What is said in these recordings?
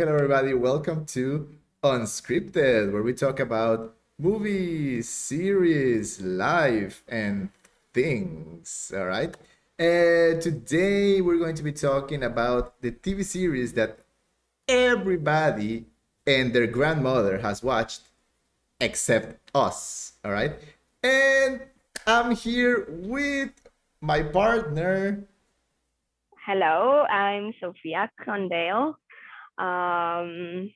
hello everybody. Welcome to Unscripted, where we talk about movies, series, life, and things. All right. And today we're going to be talking about the TV series that everybody and their grandmother has watched, except us. All right. And I'm here with my partner. Hello, I'm Sophia Condale. Um,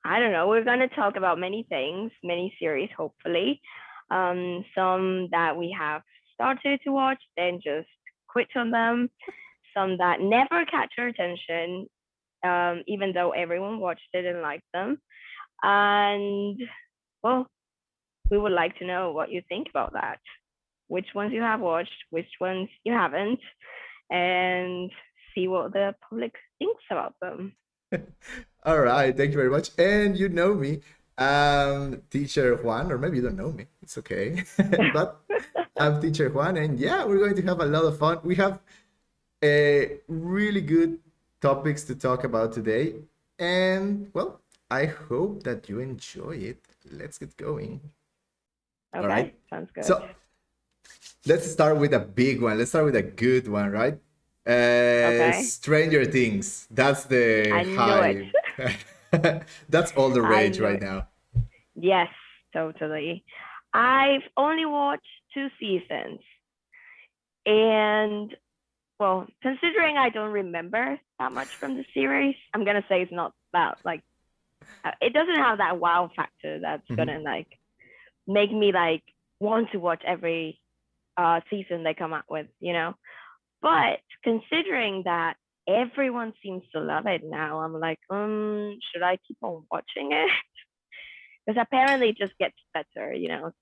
I don't know. We're going to talk about many things, many series, hopefully. Some that we have started to watch, then just quit on them. Some that never catch our attention, even though everyone watched it and liked them. And, well, we would like to know what you think about that. Which ones you have watched, which ones you haven't, and see what the public thinks about them. All right, thank you very much. And you know me, Teacher Juan, or maybe you don't know me. It's okay. But I'm Teacher Juan, and yeah, we're going to have a lot of fun. We have really good topics to talk about today. And well, I hope that you enjoy it. Let's get going. All right. Okay, sounds good. So let's start with a big one. Let's start with a good one, right? Okay, Stranger Things. That's the I knew it. hype. That's all the I rage knew right it. now. Yes, totally. I've only watched two seasons, and well, considering I don't remember that much from the series, I'm gonna say it's not that like it doesn't have that wow factor that's Mhm. gonna like make me like want to watch every season they come out with. But considering that everyone seems to love it now, I'm like, should I keep on watching it? Because apparently it just gets better.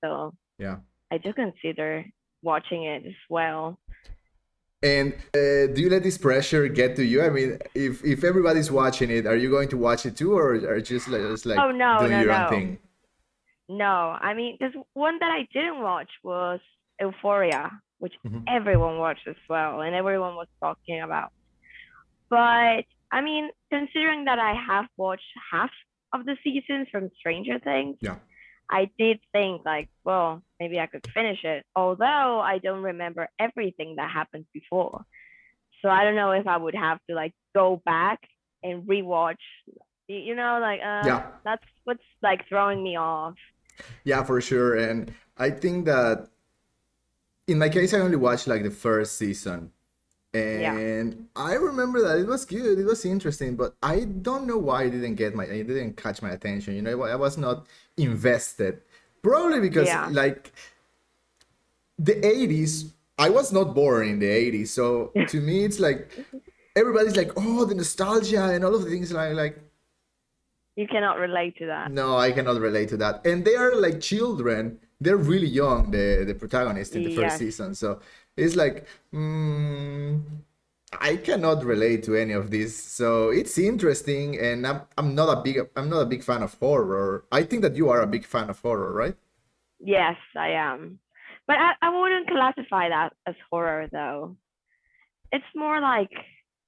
So Yeah. I do consider watching it as well. And do you let this pressure get to you? I mean, if everybody's watching it, are you going to watch it too, or are you just like Oh no, doing no, your own no, thing? no. I mean, there's one that I didn't watch was Euphoria, which Mhm. everyone watched as well, and everyone was talking about. But I mean, considering that I have watched half of the seasons from Stranger Things, Yeah. I did think like, well, maybe I could finish it. Although I don't remember everything that happened before. So I don't know if I would have to like go back and rewatch. Like Yeah. that's what's like throwing me off. Yeah, for sure. And I think that in my case, I only watched like the first season. Yeah. And I remember that it was good, it was interesting, but I don't know why it didn't catch my attention. I was not invested. Probably because Yeah. like the 80s, I was not born in the 80s. So to me it's like everybody's like, oh, the nostalgia and all of the things like You cannot relate to that. no, I cannot relate to that. And they are like children. They're really young, the protagonist in the first Yes. season. So it's like, I cannot relate to any of this. So it's interesting, and I'm not a big fan of horror. I think that you are a big fan of horror, right? Yes, I am. But I wouldn't classify that as horror though. It's more like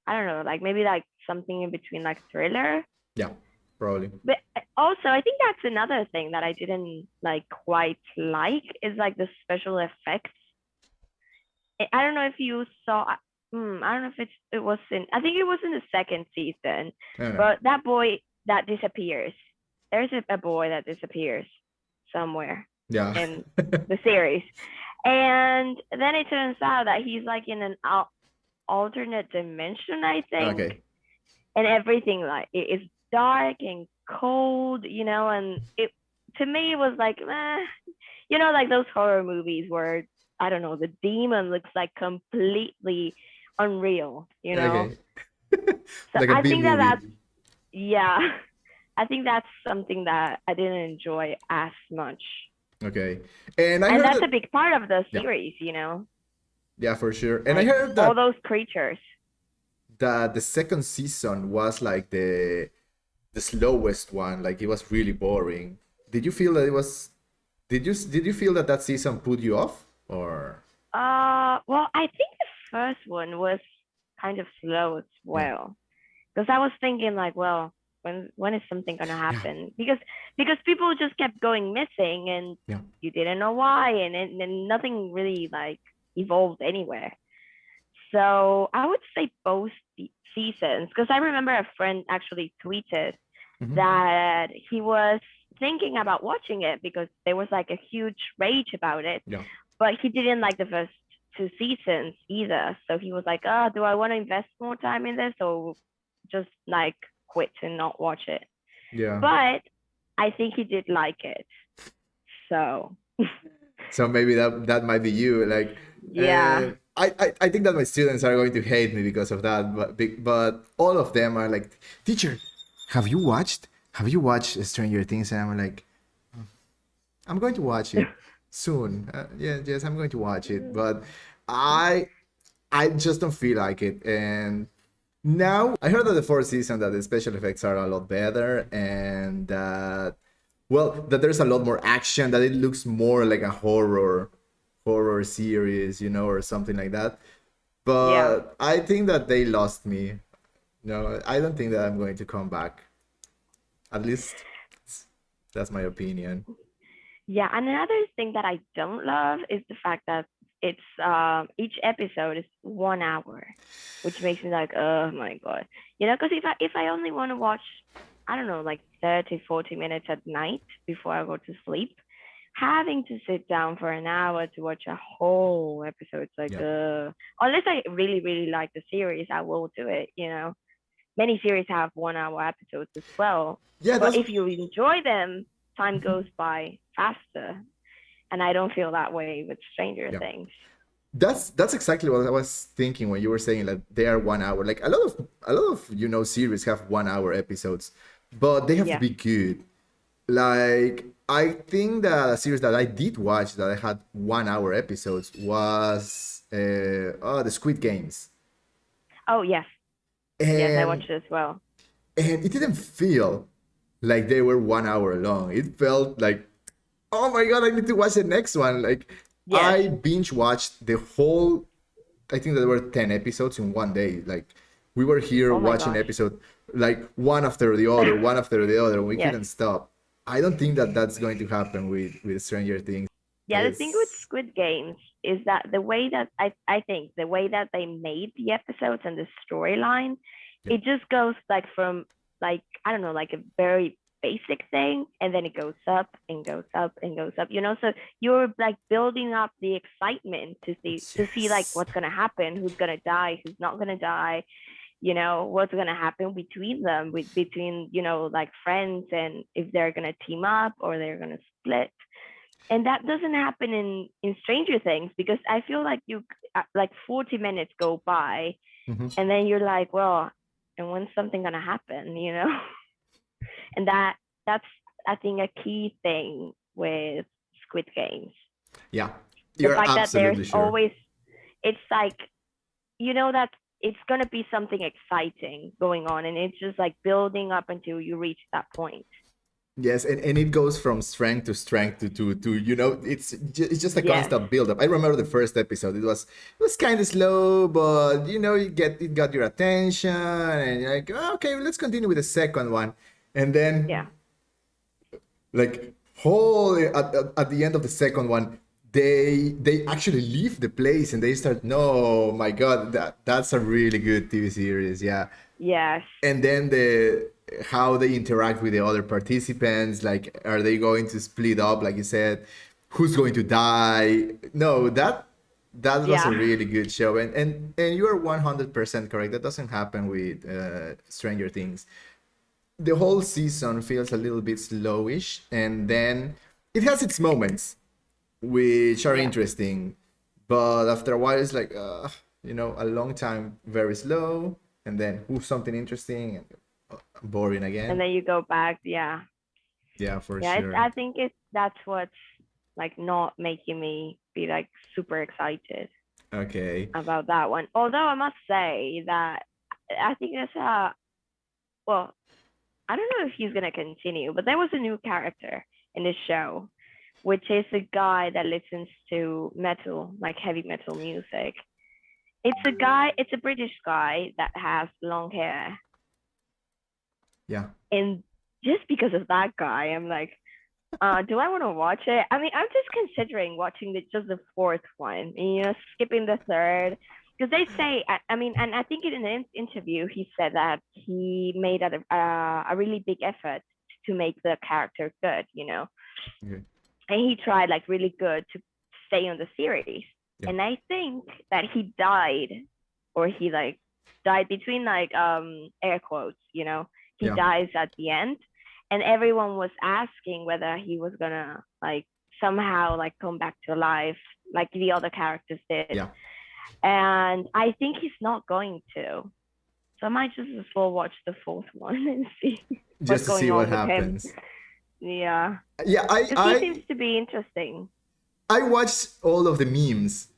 I don't know, like maybe like something in between like thriller. Yeah, probably. But also I think that's another thing that I didn't like quite like is like the special effects. I don't know if you saw I don't know if it was in I think it was in the second season, No, no. but that boy that disappears. There's a boy that disappears somewhere Yeah. in the series. And then it turns out that he's like in an alternate dimension, I think, Okay. and everything like it is dark and cold, and it to me it was like, like those horror movies where I don't know the demon looks like completely unreal. Okay. So Like a I B think that movie. that's yeah, I think that's something that I didn't enjoy as much, Okay. And I and heard that's that. a big part of the Yeah. series, Yeah, for sure. And I like heard all that those creatures. the second season was like the slowest one. Like it was really boring. Did you feel that it was? Did you feel that that season put you off or? Well, I think the first one was kind of slow as Yeah. well. Because I was thinking like, well, when is something gonna Yeah, happen? Because people just kept going missing, and yeah. you didn't know why, and nothing really like evolved anywhere. So I would say both seasons, because I remember a friend actually tweeted Hmm. that he was thinking about watching it because there was like a huge rage about it, Yeah, but he didn't like the first two seasons either. So he was like, "Oh, do I want to invest more time in this, or just like quit and not watch it?" yeah. But I think he did like it. So So maybe that might be you. Like, yeah, I think that my students are going to hate me because of that. But all of them are like, teacher, have you watched Stranger Things? And I'm like, I'm going to watch it soon. Yeah, yes, I'm going to watch it. But I I just don't feel like it. And now I heard that the fourth season that the special effects are a lot better and that well that there's a lot more action, that it looks more like a horror series, or something like that. yeah. But I think that they lost me. No, I don't think that I'm going to come back. At least that's my opinion. Yeah, and another thing that I don't love is the fact that it's each episode is 1 hour, which makes me like, oh my god, because if I only want to watch, I don't know, like 30, 40 minutes at night before I go to sleep, having to sit down for an hour to watch a whole episode, it's like, Yeah. unless I really really like the series, I will do it. Many series have 1 hour episodes as well. Yeah, But that's if you enjoy them, time goes by faster. And I don't feel that way with Stranger yeah. Things. That's exactly what I was thinking when you were saying like they are 1 hour. Like a lot of series have 1 hour episodes, but they have to Yes. be good. Like I think that a series that I did watch that I had 1 hour episodes was the Squid Games, Oh, yes. Yes, I and watched it as well. it didn't feel like they were 1 hour long. It felt like, oh my god, I need to watch the next one. Like Yes. I binge watched the whole. I think that there were 10 episodes in one day. Like we were here Oh my watching gosh. episode like one after the other, one after the other. We Yes. couldn't stop. I don't think that that's going to happen with Stranger Things. Yeah, the thing with It's Squid Games is that the way that I think the way that they made the episodes and the storyline, yeah, it just goes like from like I don't know, like a very basic thing, and then it goes up and goes up and goes up. So you're like building up the excitement to see like yes, what's gonna happen, who's gonna die, who's not gonna die, what's gonna happen between them, between like friends, and if they're gonna team up or they're gonna split. And that doesn't happen in Stranger Things, because I feel like you like 40 minutes go by, hmm, and then you're like, well, and when's something gonna happen? And that's I think a key thing with Squid Games. yeah, The you're fact that there's absolutely sure. always, it's like, that it's gonna be something exciting going on, and it's just like building up until you reach that point. Yes, and it goes from strength to strength to it's just a Yes. constant build up. I remember the first episode. It was kind of slow, but it got your attention, and you're like, "Oh, okay, let's continue with the second one." And then Yeah. like whole at the end of the second one, they actually leave the place and they start, no, my god, that's a really good TV series, yeah. Yes. And then the how they interact with the other participants, like are they going to split up like you said, who's going to die? No, that was a Yeah. really good show, and you are 100% correct. That doesn't happen with Stranger Things. The whole season feels a little bit slowish, and then it has its moments which are Yeah. interesting, but after a while it's like a long time very slow, and then something interesting and boring And again. then you go back. Yeah. Yeah, for Yeah. sure. I think that's what's like not making me be like super excited Okay. about that one. Although I must say that I think it's well, I don't know if he's gonna continue, but there was a new character in this show, which is a guy that listens to metal, like heavy metal music. It's a British guy that has long hair. Yeah. And just because of that guy, I'm like, do I want to watch it? I mean, I'm just considering watching just the fourth one, skipping the third. Because they say, I mean, and I think in an interview, he said that he made a really big effort to make the character good. Okay. And he tried like really good to stay on the series. Yeah. And I think that he died, or he like died between like air quotes, he Yeah. dies at the end, and everyone was asking whether he was gonna like somehow like come back to life like the other characters did. Yeah. And I think he's not going to. So I might just as well watch the fourth one and see what's Just to see going what on with happens. him. Yeah. Yeah, Because he seems to be interesting. I watched all of the memes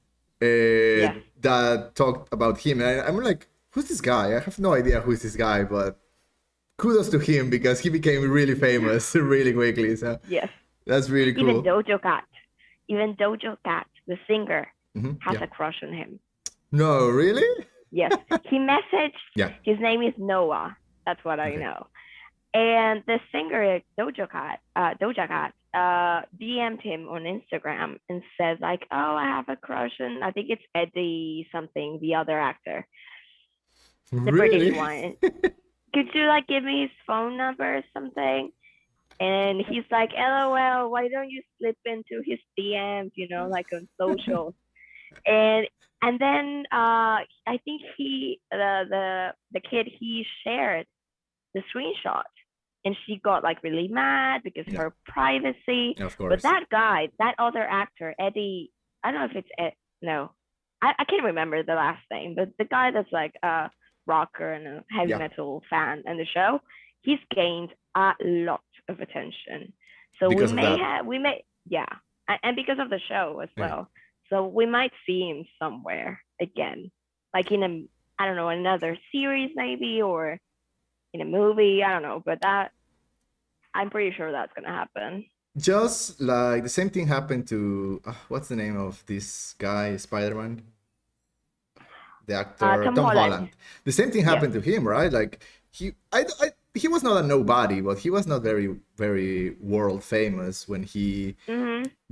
Yes. that talked about him, and I'm like, who's this guy? I have no idea who's this guy, but kudos to him because he became really famous really quickly. So Yes. that's really cool. Even Dojo Cat, the singer, has a crush on him. No, really? Yes. He messaged. Yeah. His name is Noah. That's what I know. And the singer Doja Cat, DM'd him on Instagram and says like, "Oh, I have a crush on, I think it's Eddie something, the other actor, the Really? British one. Could you like give me his phone number or something?" And he's like, "LOL, why don't you slip into his DMs, like on social?" And then I think the kid, he shared the screenshot, and she got like really mad because of her privacy. Of course. But that guy, that other actor, Eddie, I don't know if it's no, I can't remember the last name, but the guy that's like a rocker and a heavy metal fan in the show, he's gained a lot of attention. So because we may and because of the show as well. So we might see him somewhere again, like in I don't know, another series maybe, or in a movie. I don't know, but I'm pretty sure that's gonna happen. Just like the same thing happened to what's the name of this guy, Spider-Man? The actor Tom Tom Holland. Holland. The same thing happened to him, right? Like he was not a nobody, but he was not very, very world famous when he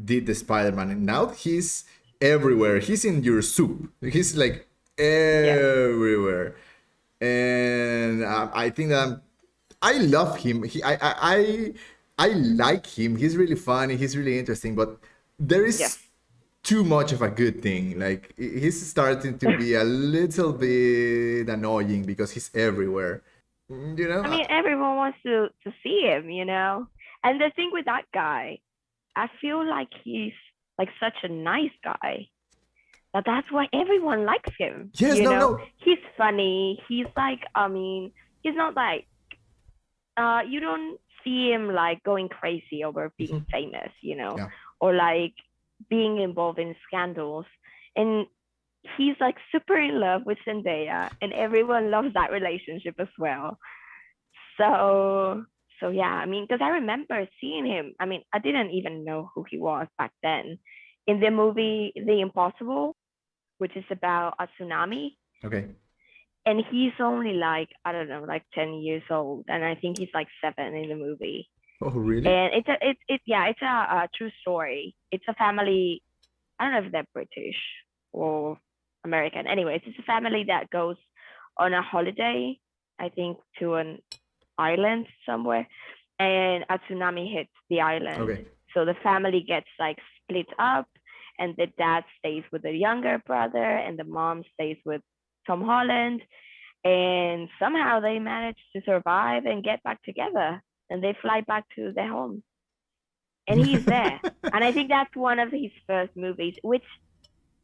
did the Spider-Man. And now he's everywhere. He's in your soup. He's like everywhere. And I think that I love him. I like him. He's really funny. He's really interesting. But there is too much of a good thing. Like he's starting to be a little bit annoying because he's everywhere. I mean, everyone wants to see him, And the thing with that guy, I feel like he's like such a nice guy. That's why everyone likes him. Yes, no. He's funny. He's like, I mean, he's not like, you don't see him like going crazy over being famous, or like being involved in scandals. And he's like super in love with Zendaya, and everyone loves that relationship as well. So yeah, I mean, because I remember seeing him. I mean, I didn't even know who he was back then. In the movie The Impossible, which is about a tsunami. Okay. And he's only like, I don't know, like 10 years old. And I think he's like 7 in the movie. Oh, really? And it's a true story. It's a family, I don't know if they're British or American. Anyways, it's a family that goes on a holiday, I think, to an island somewhere. And a tsunami hits the island. Okay. So the family gets like split up. And the dad stays with the younger brother, and the mom stays with Tom Holland. And somehow they manage to survive and get back together. And they fly back to their home. And he's there. And I think that's one of his first movies, which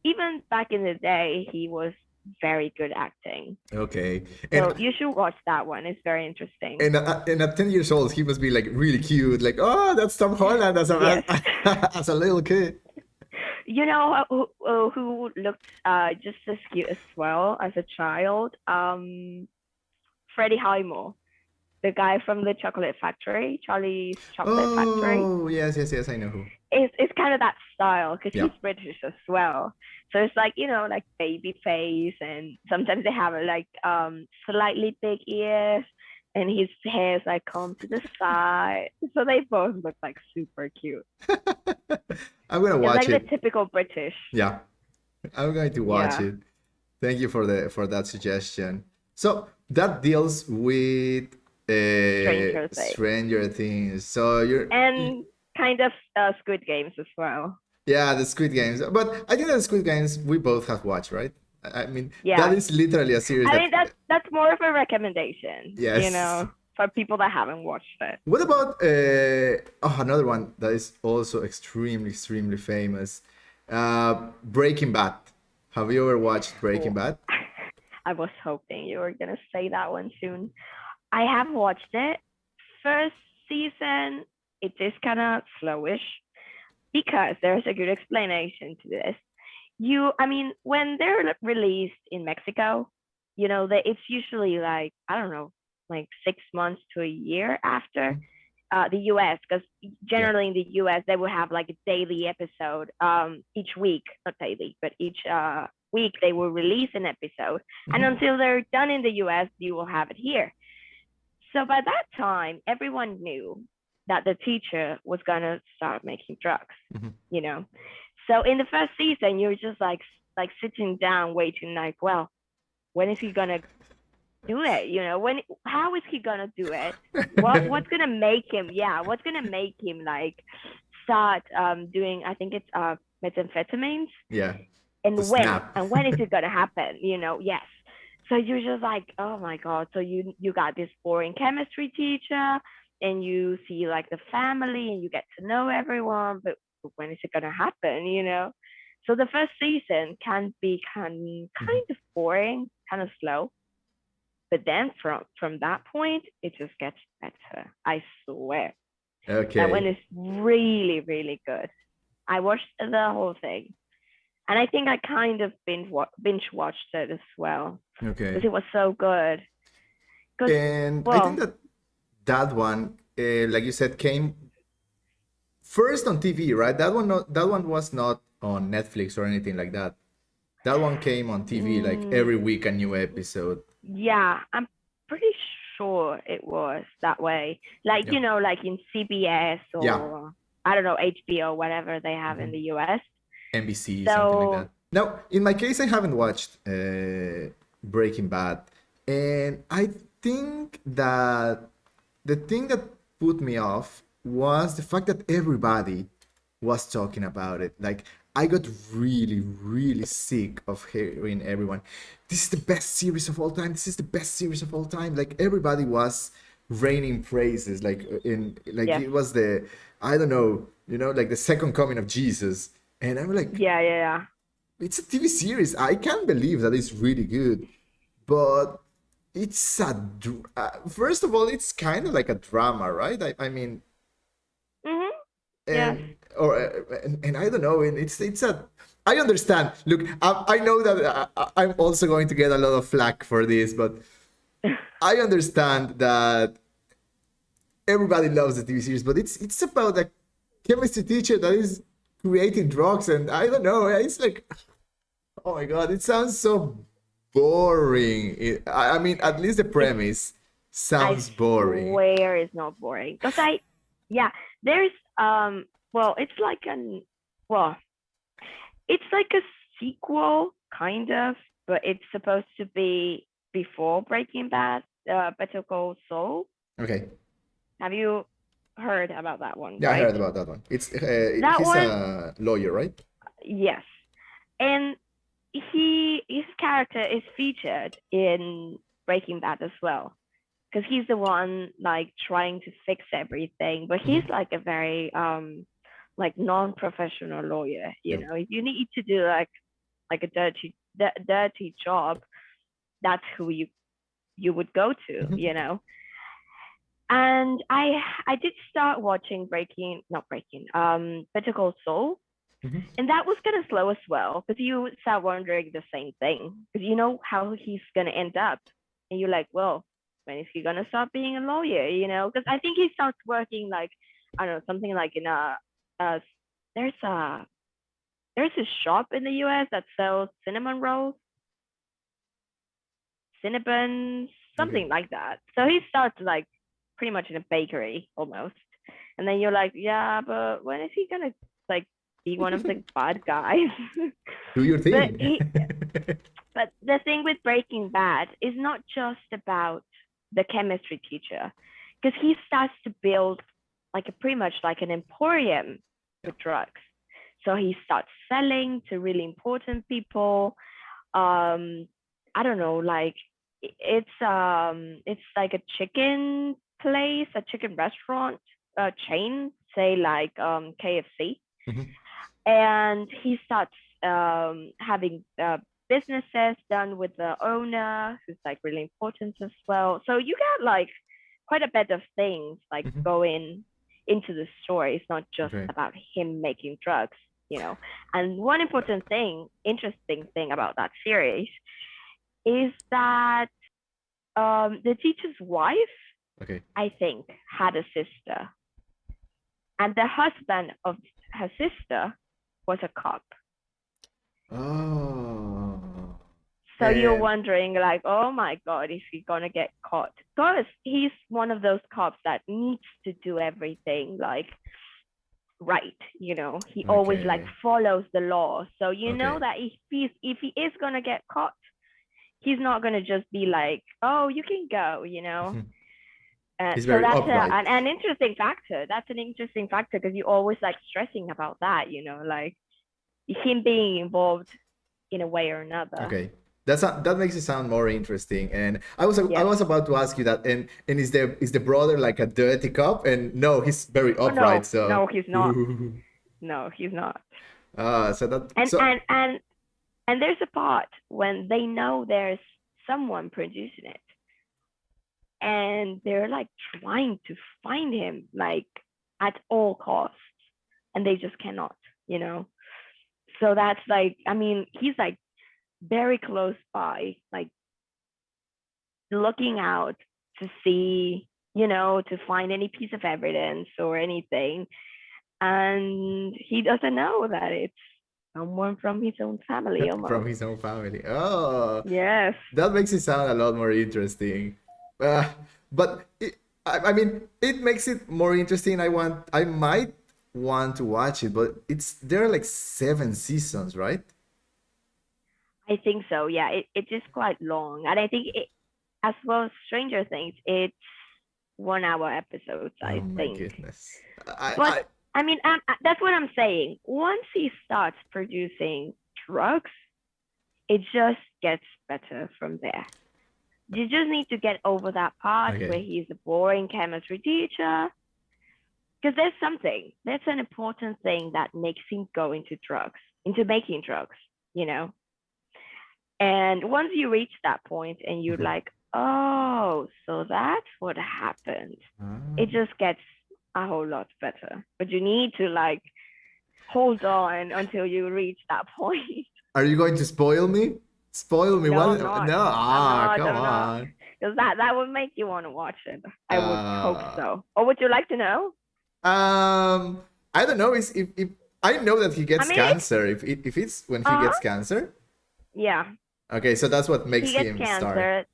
even back in the day, he was very good acting. Okay. So you should watch that one. It's very interesting. And at 10 years old, he must be like really cute. Like, oh, that's Tom Holland as a little kid. You know who looked just as cute as well as a child? Freddie Highmore, the guy from the Chocolate Factory, Charlie's Chocolate Factory. Oh, yes, I know who. It's kind of that style because he's British as well. So it's like, like baby face, and sometimes they have like slightly big ears, and his hair's like come to the side. So they both look like super cute. I'm gonna It's watch like the it. typical British. Yeah, I'm going to watch Yeah. it. Thank you for that suggestion. So that deals with Stranger Things. Stranger Things. So And kind of Squid Games as well. yeah, the Squid Games. But I think that the Squid Games we both have watched, right? I mean, that Yeah. is literally a series I that mean that's more of a recommendation, yes. for people that haven't watched it. What about another one that is also extremely famous? Breaking Bad. Have you ever watched Breaking Oh, Bad? I was hoping you were gonna say that one soon. I have watched it. First season, it is kind of slowish because there's a good explanation to this. I mean, when they're released in Mexico, it's usually like, I don't know, like 6 months to a year after the US, because Yeah. generally in the US, they will have like a daily episode each week, not daily, but each week they will release an episode. And Mhm. until they're done in the US, you will have it here. So by that time, everyone knew that the teacher was gonna start making drugs, Mhm. you know. So in the first season, you're just like sitting down waiting, like, well, when is he gonna do it? How is he gonna do it? What's gonna make him? Yeah, what's gonna make him like start doing? I think it's methamphetamines, Yeah. To and when snap. and when is it gonna happen? Yes. So you're just like, oh my god. So you got this boring chemistry teacher, and you see like the family, and you get to know everyone, but when is it gonna happen? So the first season can be Mhm. kind of boring, kind of slow, but then from that point, it just gets better. I swear. That one Okay. is really, really good. I watched the whole thing. And I think I kind of binge watched it as well because Okay. it was so good. Because, And I think well, that that one, like you said, came first on TV, right? That one was not on Netflix or anything like that. That one came on TV like mm, every week a new episode. yeah, I'm pretty sure it was that way. Like, Yeah. like in CBS Yeah. or I don't know, HBO, whatever they have in Mhm. the US. NBC, something like So, that. Now, in my case, I haven't watched Breaking Bad, and I think that the thing that put me off was the fact that everybody was talking about it. Like, I got really sick of hearing everyone. This is the best series of all time. This is the best series of all time. Like everybody was raining praises. Like yes. it was the I don't know, like the second coming of Jesus. And I'm like, Yeah, yeah, yeah. it's a TV series. I can't believe that it's really good, but first of all, it's kind of like a drama, right? I mean, Mhm. Yes. and I don't know, and it's a. I understand. Look, I know that I'm also going to get a lot of flack for this, but I understand that everybody loves the TV series, but it's about a chemistry teacher that is creating drugs, and I don't know. It's like, oh my god, it sounds so boring. I mean, at least the It's premise I sounds boring. swear it's not boring. Because yeah, there's well, well, it's like a sequel kind of, but it's supposed to be before Breaking Bad, Better Call Saul. Okay, Have you heard about that one? yeah, I Right? heard about that one. That He's one, a lawyer, right? yes, and his character is featured in Breaking Bad as well because he's the one like trying to fix everything, but he's Hmm. like a very like non-professional lawyer. Yeah. If you need to do like a dirty job, that's who you would go to. Hmm. And I did start watching Breaking, not Breaking, Better Call Saul, Hmm. and that was kind of slow as well because you start wondering the same thing because you know how he's gonna end up, and you're like, well, when is he gonna start being a lawyer? Because I think he starts working like, I don't know, something like in a there's a there's a shop in the US that sells cinnamon rolls, cinnabons. Okay. something like that. So he starts like pretty much in a bakery almost, and then you're like, yeah, but when is he gonna like be one of the bad guys? Do your but thing. he, but the thing with Breaking Bad is not just about the chemistry teacher, because he starts to build like a pretty much like an emporium Yeah. with drugs. So he starts selling to really important people. I don't know, like it's like a chicken place, a chicken restaurant chain, say like KFC, Mhm. and he starts having businesses done with the owner who's like really important as well. So you get like quite a bit of things like Mhm. going into the story. It's not just Okay. about him making drugs, you know. And one important thing, interesting thing about that series is that the teacher's wife, Okay. I think, had a sister, and the husband of her sister was a cop. Oh. So you're And wondering, like, oh my God, is he gonna get caught? Because he's one of those cops that needs to do everything like right. He always like okay. follows the law. So you know Okay. that if he is gonna get caught, he's not gonna just be like, oh, you can go. Mhm. He's So very that's upright. an interesting factor. That's an interesting factor because you're always like stressing about that. Like him being involved in a way or another. Okay. That makes it sound more interesting. And I Yes. was about to ask you that. And is the brother like a dirty cop? And no, he's very Oh upright. no, So. no, he's not. No, he's not. So that And so. and and and there's a part when they know there's someone producing it, and they're like trying to find him like at all costs, and they just cannot. You know. So that's like, I mean, he's like very close by, like looking out to see, to find any piece of evidence or anything. And he doesn't know that it's someone from his own family From almost. his own family. Oh, Yes. that makes it sound a lot more interesting. Uh, but I mean, it makes it more interesting. I might want to watch it, but there are like 7 seasons, right? I think so. Yeah, it is quite long. And I think as well as Stranger Things, it's 1 hour episodes, Oh I my think. goodness. But I mean, that's what I'm saying. Once he starts producing drugs, it just gets better from there. You just need to get over that part where Okay. he's a boring chemistry teacher. Because there's an important thing that makes him go into making drugs, you know? And once you reach that point and you're Mhm. like, oh, so that's what happened, Ah. it just gets a whole lot better. But you need to like hold on until you reach that point. Are you going to spoil me? Spoil me. No, What? I'm not. No. I'm Ah, not. come I'm not. on. Because that would make you want to watch it. I would hope Uh, so. Or would you like to know? um, I don't know. If I know that he I gets mean, cancer. If it's when he uh huh. gets cancer. Yeah, Okay, so that's what he makes gets him star. cancer.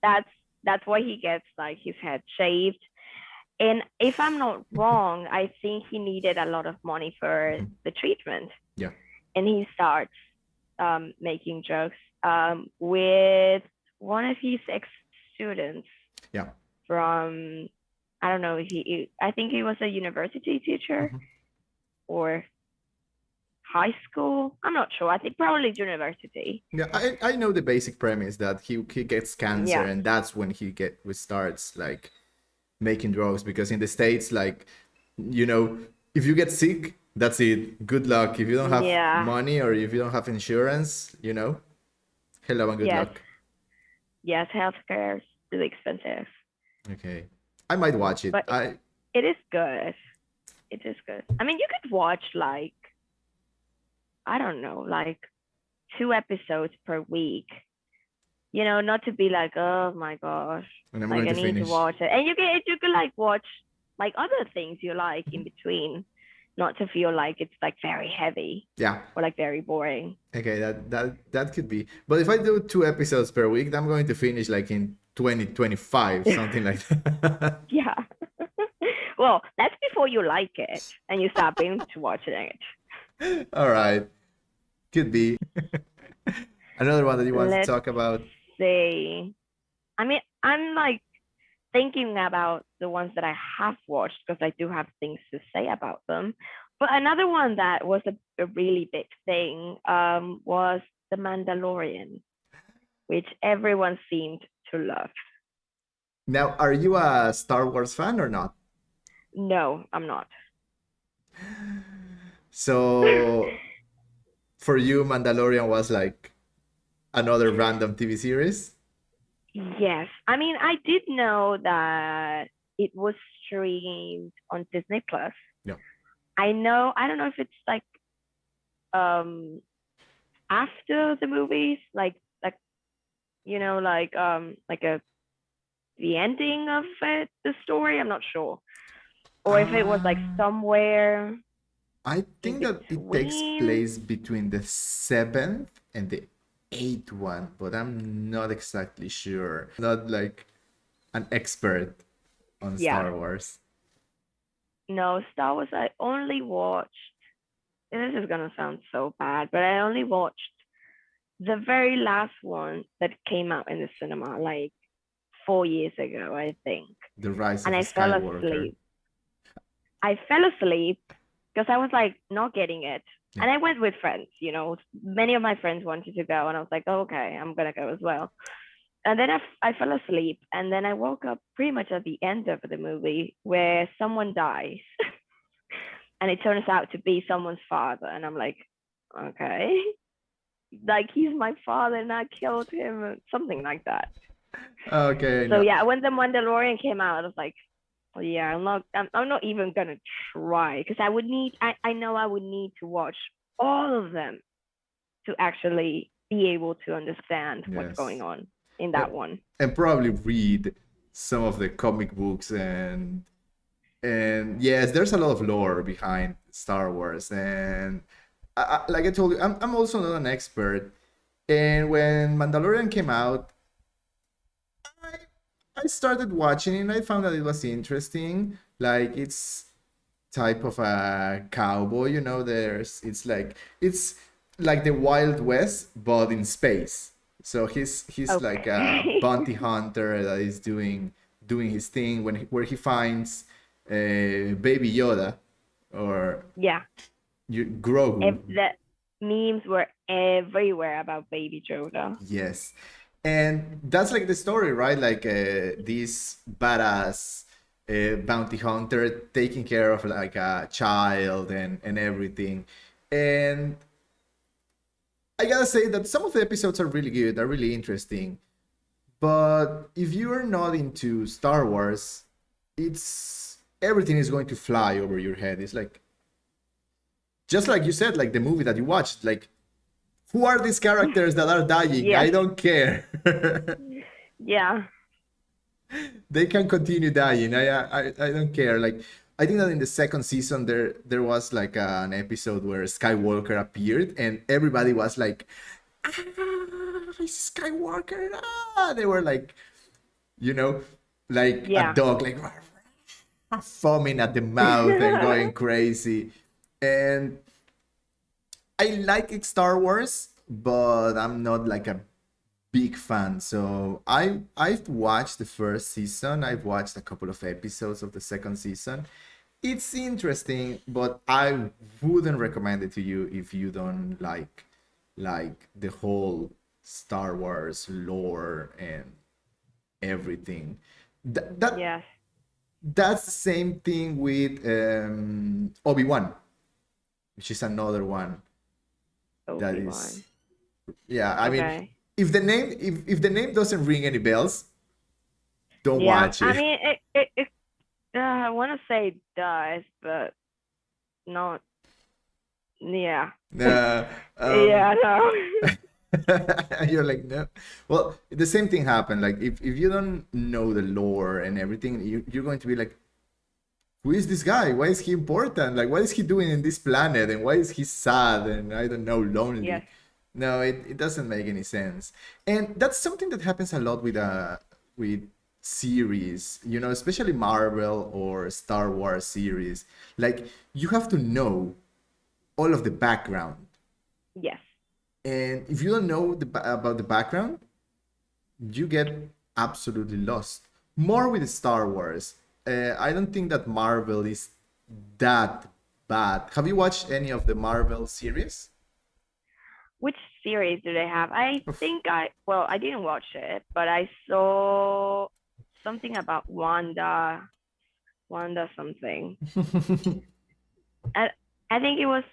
That's why he gets like his head shaved. And if I'm not wrong, I think he needed a lot of money for Mhm. the treatment, Yeah. and he starts making jokes with one of his ex students Yeah. from, I don't know, I think he was a university teacher Mhm. or high school. I'm not sure. I think probably university. Yeah. I know the basic premise that he gets cancer Yeah. and that's when he starts like making drugs because in the States like you know if you get sick that's it. Good luck. If you don't have Yeah. money or if you don't have insurance, hello and good Yes. luck. Yes. Healthcare is really expensive, Okay. I might watch it. but it is good. It is good. I mean, you could watch like, I don't know, like 2 episodes per week. Not to be like, oh my gosh, And I'm like going I to need to finish. watch it. And you can like watch like other things you like in between, not to feel like it's like very heavy Yeah. or like very boring. Okay, that could be. But if I do 2 episodes per week, I'm going to finish like in 2025, something like that. Yeah. Well, that's before you like it and you start binge watching it. All right, could be. Another one that you want to Let's talk about? see. I mean, I'm like thinking about the ones that I have watched because I do have things to say about them. But another one that was a really big thing was The Mandalorian, which everyone seemed to love. Now, are you a Star Wars fan or not? No, I'm not. So for you, Mandalorian was like another random TV series? Yes. I mean, I did know that it was streamed on Disney Plus. Yeah. I don't know if it's like um after the movies, like like a the ending of it, the story, I'm not sure. Or if it was like Uh, somewhere I in think that it takes between. place between the seventh and the eighth one, but I'm not exactly sure. Not like an expert on Yeah. Star Wars. No, Star Wars I only watched, this is gonna sound so bad, but I only watched the very last one that came out in the cinema like 4 years ago, I think. The Rise And of I fell Skywalker. asleep. I fell asleep because I was like not getting it. Yeah. And I went with friends, many of my friends wanted to go, and I was like, oh, okay, I'm gonna go as well. And then I fell asleep, and then I woke up pretty much at the end of the movie where someone dies, and it turns out to be someone's father, and I'm like, okay, like he's my father, and I killed him, something like that. Okay, So no. yeah, when the Mandalorian came out, I was like, well, yeah, I'm not even gonna try because I know I would need to watch all of them to actually be able to understand what's going Yes. on in Uh, that one. and probably read some of the comic books, and yes, there's a lot of lore behind Star Wars, and like I told you, I'm also not an expert. And when Mandalorian came out, I I started watching it and I found that it was interesting. Like it's type of a cowboy, it's like the Wild West, but in space. So he's like a Okay. bounty hunter that is doing his thing where he finds Baby Yoda or Yeah. Grogu. The memes were everywhere about Baby Yoda. Yes. And that's like the story, right? Like this badass bounty hunter taking care of like a child and everything. And I gotta say that some of the episodes are really good, are really interesting. But if you are not into Star Wars, it's everything is going to fly over your head. It's like just like you said, like the movie that you watched, like who are these characters that are dying? Yes. I don't care. Yeah. They can continue dying. I don't care. Like I think that in the second season there was like an episode where Skywalker appeared and everybody was like, ah, it's Skywalker. Ah! They were like, you know, like a Yeah. dog, like foaming at the mouth and going crazy. And I like Star Wars, but I'm not like a big fan. So I've watched the first season. I've watched a couple of episodes of the second season. It's interesting, but I wouldn't recommend it to you if you don't like the whole Star Wars lore and everything. That, that Yes. that's the same thing with Obi-Wan, which is another one that is Obi-Wan. yeah. I mean, Okay. if the name doesn't ring any bells, don't Yeah. watch I it. mean, it I want to say it does, but not. Yeah. Uh, Yeah. No. you're like no. Well, the same thing happened. Like if you don't know the lore and everything, you're going to be like, who is this guy? Why is he important? Like, what is he doing in this planet? And why is he sad and I don't know, lonely? Yes. No, it doesn't make any sense. And that's something that happens a lot with series, especially Marvel or Star Wars series. Like, you have to know all of the background. Yes. And if you don't know about the background, you get absolutely lost. More with Star Wars. I don't think that Marvel is that bad. Have you watched any of the Marvel series? Which series do they have? I Oof. think I didn't watch it, but I saw something about Wanda something. I, I think it was,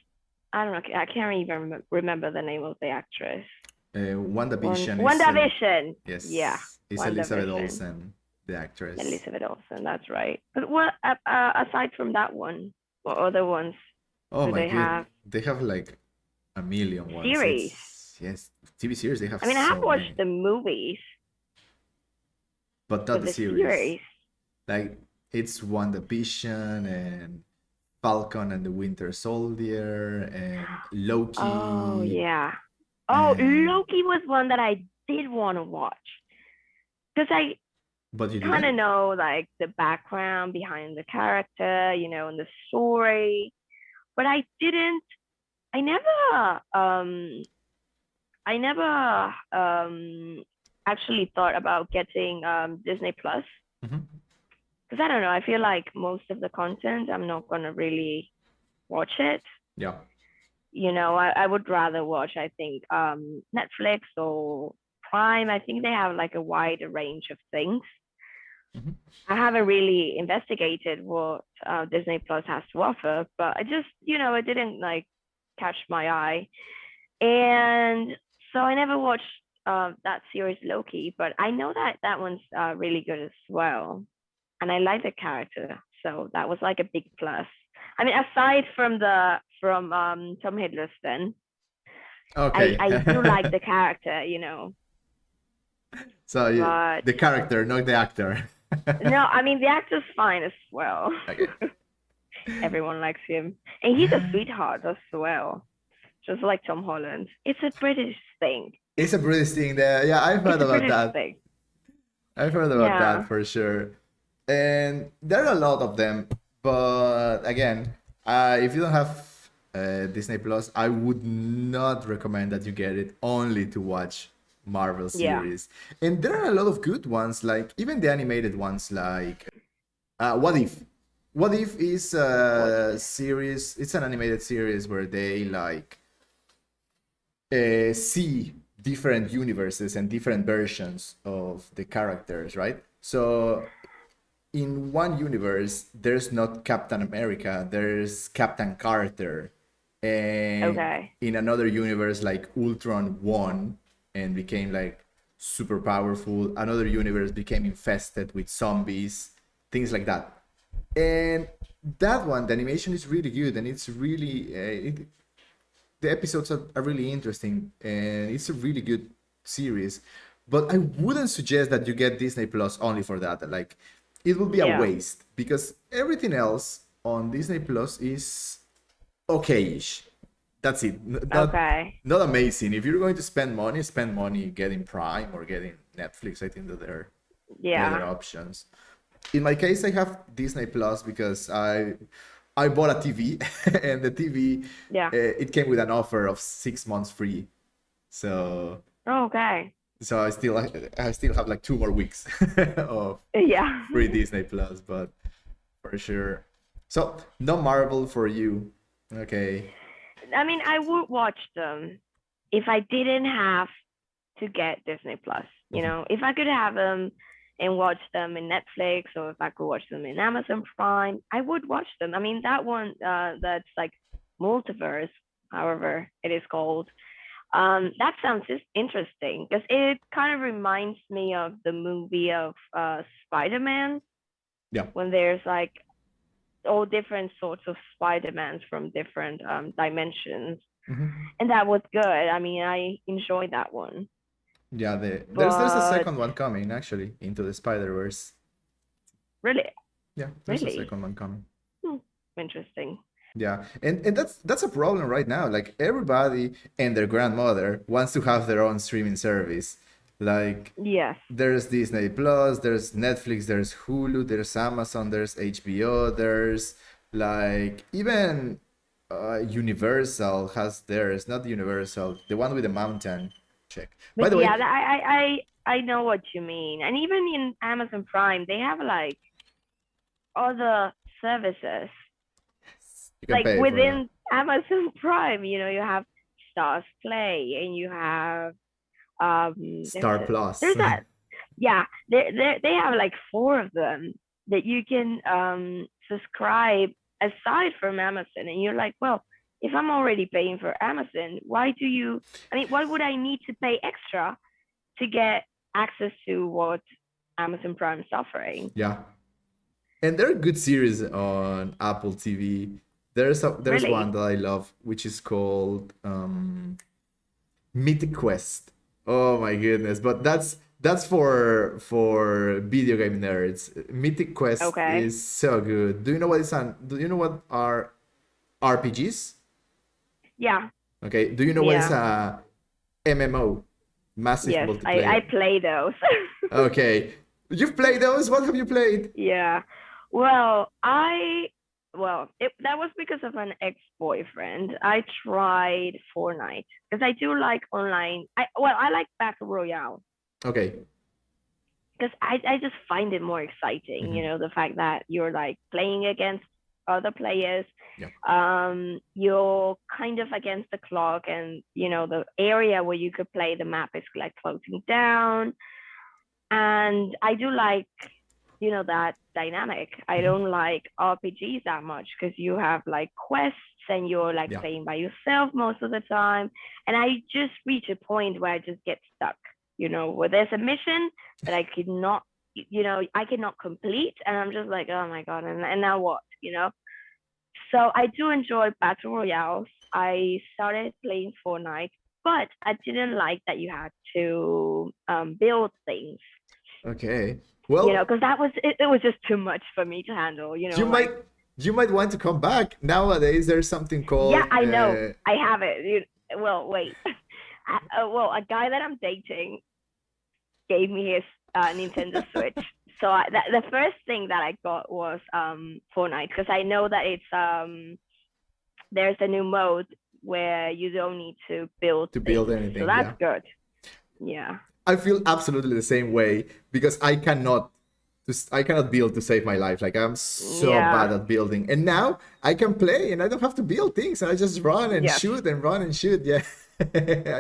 I don't know, I can't even remember the name of the actress. WandaVision is WandaVision. Yeah, yes, it's Elizabeth WandaVision. Olsen, the actress. Elizabeth Olsen, that's right. But what, aside from that one, what other ones Oh do my they have? god, they have like a million ones. Series. It's yes, TV series. They have I mean, I have so watched many, the movies, but not but the the series. series. Like it's WandaVision and Falcon and the Winter Soldier and Oh, Loki yeah. Oh, and Loki was one that I did want to watch because I but you kind of didn't. know like the background behind the character, and the story, but I didn't. I never, I never actually thought about getting Disney Plus Mhm. because I don't know. I feel like most of the content I'm not gonna really watch it. Yeah. I would rather watch, I think, Netflix or Prime. I think they have like a wide range of things. Mhm. I haven't really investigated what Disney Plus has to offer, but I just, it didn't like catch my eye. And so I never watched that series Loki, but I know that that one's really good as well. And I like the character. So that was like a big plus. I mean, aside from Tom Hiddleston, Okay. I do like the character. So But the character, not the actor. no, I mean the actor's fine as well. Okay. Everyone likes him, and he's a sweetheart as well, just like Tom Holland. It's a British thing. It's a British thing there. Yeah, I've heard It's a about British that. thing. I've heard about that Yeah, for sure. And there are a lot of them. But again, if you don't have Disney Plus, I would not recommend that you get it only to watch Marvel yeah. series. And there are a lot of good ones, like even the animated ones, like What If? What If is What? a series, it's an animated series where they like see different universes and different versions of the characters, right? So in one universe, there's not Captain America, there's Captain Carter. And Okay. in another universe, like Ultron won and became like super powerful. Another universe became infested with zombies, things like that. And that one, the animation is really good and it's really, the episodes are really interesting and it's a really good series. But I wouldn't suggest that you get Disney Plus only for that. Like, it would be a Yeah. waste because everything else on Disney Plus is okay-ish. That's it. Okay. Not amazing. If you're going to spend money getting Prime or getting Netflix. I think that there are better Yeah. options. In my case, I have Disney Plus because I bought a TV and the TV Yeah. it came with an offer of 6 months free. So Okay. I still have like 2 more weeks of Yeah. free Disney Plus, but for sure. So no Marvel for you. Okay. I mean, I would watch them if I didn't have to get Disney Plus. Mhm. If I could have them and watch them in Netflix, or if I could watch them in Amazon Prime, I would watch them. I mean, that one that's like multiverse, however it is called. That sounds just interesting because it kind of reminds me of the movie of Spider-Man Yeah. when there's like all different sorts of Spider-Mans from different dimensions. Mhm. And that was good. I mean, I enjoyed that one. Yeah, there's a But second one coming actually into the Spider-Verse. really, Yeah, there's a really second one coming. hmm, interesting. Yeah, and that's a problem right now. Like everybody and their grandmother wants to have their own streaming service. Like Yes. there's Disney Plus, there's Netflix, there's Hulu, there's Amazon, there's HBO, there's like even Universal has theirs, not Universal, the one with the mountain. Check. By But the way, yeah, I know what you mean. And even in Amazon Prime, they have like other services. you can Like pay for that. within Amazon Prime, you have Stars Play and you have there's Star Plus. there's that yeah, they have like four of them that you can subscribe aside from Amazon, and you're like, well, if I'm already paying for Amazon, why would I need to pay extra to get access to what Amazon Prime is offering? Yeah. And there are good series on Apple TV. There's one Really? that I love, which is called Mythic Quest. Oh my goodness! But that's for video game nerds. Mythic Quest Okay. is so good. Do you know what are RPGs? Yeah. Okay. Do you know what is Yeah. a MMO? Massive Yes. I multiplayer. play those. Okay. You've played those? What have you played? Yeah. Well, that was because of an ex-boyfriend. I tried Fortnite because I do like online. I like Battle Royale Okay. because I just find it more exciting. Hmm. The fact that you're like playing against other players. Yeah. You're kind of against the clock, and the area where you could play the map is like closing down. And I do like that dynamic. I Hmm. don't like RPGs that much because you have like quests and you're like Yeah. playing by yourself most of the time. And I just reach a point where I just get stuck, where there's a mission that I cannot complete. And I'm just like, oh my God. And now what? So I do enjoy Battle Royales. I started playing Fortnite, but I didn't like that you had to build things, Okay. Well, because it was just too much for me to handle. you might Like, you might want to come back. Nowadays there's something yeah, called I know, I have it. Well, wait, a guy that I'm dating gave me his Nintendo Switch. So the first thing that I got was Fortnite because I know that it's there's a new mode where you don't need to build to build things. So anything. that's Yeah. good. Yeah. I feel absolutely the same way because I cannot build to save my life. Like I'm so bad Yeah. at building. And now I can play and I don't have to build things. I just run and Yes. shoot and run and shoot. Yeah.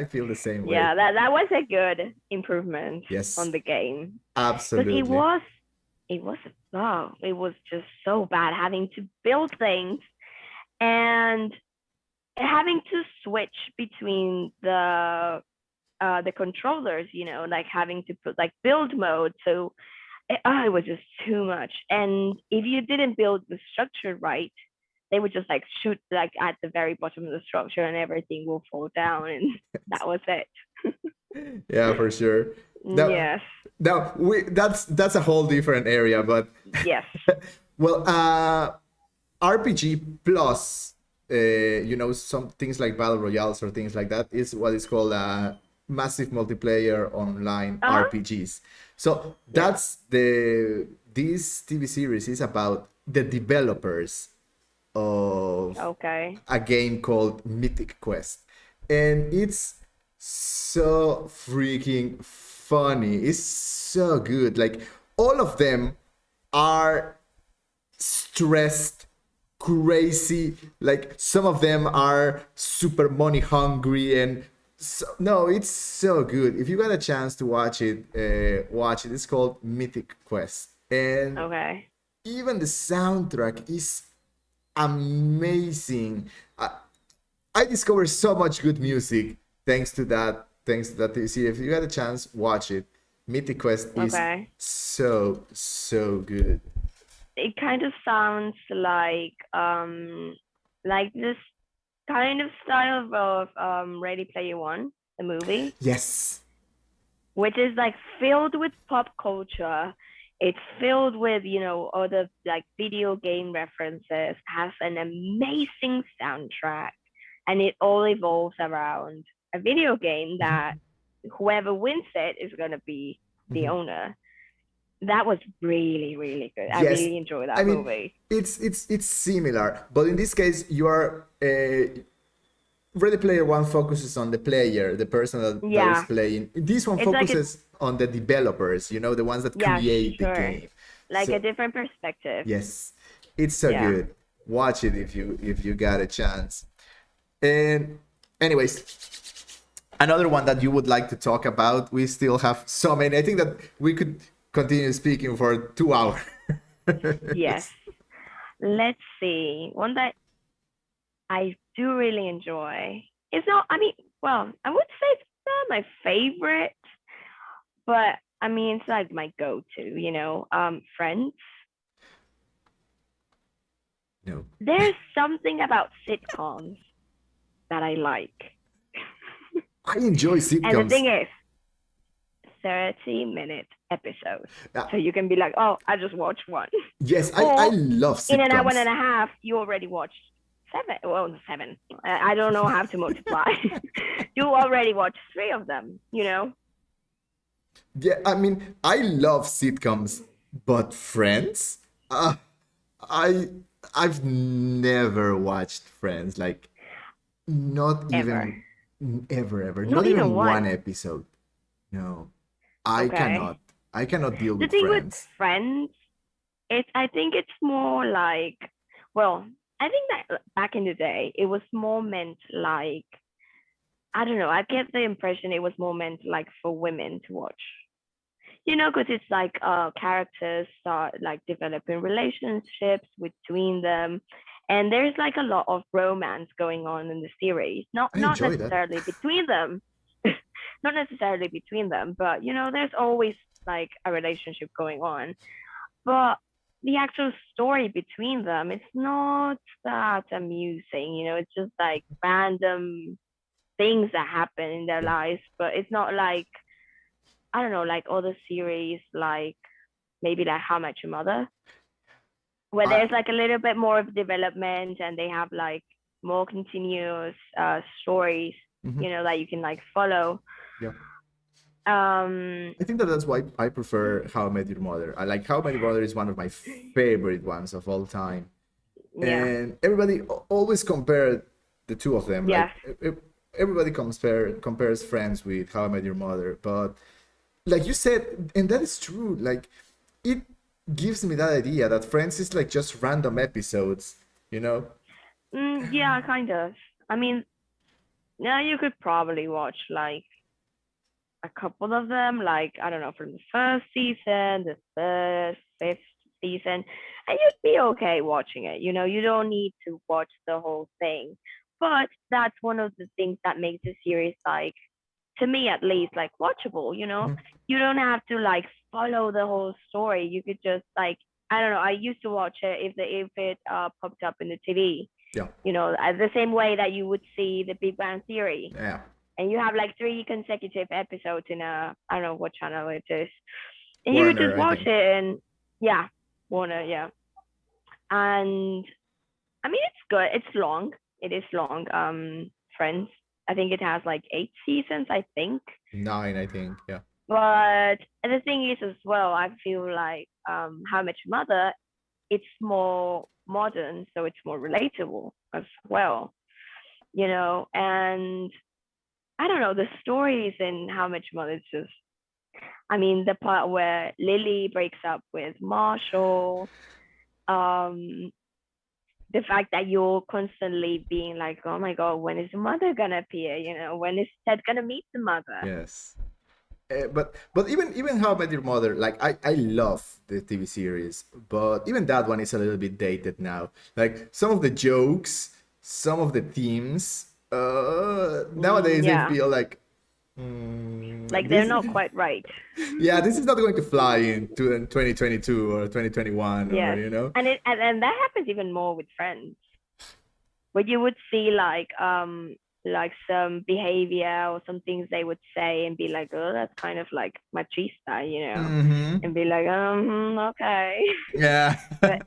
I feel the same way. Yeah, that was a good improvement Yes. on the game because Absolutely. it was just so bad having to build things and having to switch between the controllers, like having to put like build mode. So it was just too much. And if you didn't build the structure right, they would just like shoot like at the very bottom of the structure and everything will fall down and that was it. Yeah, for sure. Now, Yes. that's a whole different area, but Yes. well, RPG plus, some things like battle royales or things like that is what is called massive multiplayer online Uh-huh. RPGs. So Yes. this TV series is about the developers of Okay. a game called Mythic Quest. And it's so freaking funny. It's so good. Like all of them are stressed, crazy. Like some of them are super money hungry and no, it's so good. If you got a chance to watch it, watch it. It's called Mythic Quest. And Okay. even the soundtrack is amazing. I discovered so much good music thanks to that. Thanks to that TV series. If you got a chance, watch it. Mythic Quest is Okay. so good. It kind of sounds like this kind of style of Ready Player One, the movie, Yes. which is like filled with pop culture. It's filled with, other like video game references, has an amazing soundtrack, and it all evolves around a video game that whoever wins it is gonna be the Mhm. owner. That was really, really good. I Yes, really enjoyed I that mean movie. it's similar, but in this case, you are Ready Player One focuses on the player, the person that is Yeah, playing. This one it's like a focuses on the developers, the ones that yeah, create the sure, game. like a So different perspective. yes, it's so Yeah. good. Watch it if you got a chance. And anyways, another one that you would like to talk about. We still have so many. I think that we could continue speaking for 2 hours. Yes. Let's see. One that I do really enjoy. It's not. I mean, well, I would say it's not my favorite, but I mean, it's like my go-to. Friends. No, There's something about sitcoms that I like. I enjoy And the sitcoms. thing is, 30-minute episodes. Uh, So you can be like, oh, I just watched one. yes, I Or love in an hour and sitcoms. a half, you already watched seven. Well, seven. I don't know how to multiply. You already watched three of them. Yeah, I mean, I love sitcoms, but Friends, I I've never watched Friends, like not Ever. even ever, not Not even even one one. episode. No, I Okay. cannot. I cannot deal The with thing with Friends. Friends, I think it's more like, well, I think that back in the day, it was more meant like, I don't know, I get the impression it was more meant like for women to watch. Because it's like characters start like developing relationships between them, and there's like a lot of romance going on in the series. Not I not enjoy that. necessarily between them, not necessarily between them, but there's always like a relationship going on. But the actual story between them, it's not that amusing. It's just like random things that happen in their Yeah. lives, but it's not like, I don't know, like other series, like maybe like How I Met Your Mother, where I there's like a little bit more of development and they have like more continuous stories, mhm, that you can like follow. yeah. Um, I think that that's why I prefer How I Met Your Mother. I like How I Met Your Mother is one of my favorite ones of all time. yeah, And everybody always compare the two of them. Like yes, everybody compares Friends with How I Met Your Mother, but like you said, and that is true. Like it gives me that idea that Friends is like just random episodes. You know? yeah, kind of. I mean, now you could probably watch like a couple of them, like I don't know, from the first season, the third, fifth season, and you'd be okay watching it. You don't need to watch the whole thing. But that's one of the things that makes the series like, to me at least, like watchable. Mhm. You don't have to like follow the whole story. You could just like, I don't know, I used to watch it if it popped up in the TV, Yeah, the same way that you would see the Big Bang Theory, yeah. and you have like three consecutive episodes in I don't know what channel it is, and you just Warner, I watch think. it, and yeah, Warner, yeah. And I mean, it's good. It's long. It is long. Friends. I think it has like 8 seasons, I think. 9, I think. Yeah. But the thing is as well, I feel like How Much Mother, it's more modern, so it's more relatable as well. And I don't know, the stories in How Much Mother is just, I mean, the part where Lily breaks up with Marshall, um, the fact that you're constantly being like, oh my God, when is the mother gonna appear? When is Ted gonna meet the mother? Yes. But even How I Met Your Mother, like I love the TV series, but even that one is a little bit dated now. Like some of the jokes, some of the themes, nowadays they Yeah, feel like like they're this. not quite right. Yeah, this is not going to fly in 2022 or 2021 or Yes, and that happens even more with Friends, where you would see like some behavior or some things they would say and be like, oh, that's kind of like machista, Mm-hmm. and be like, okay. Yeah. But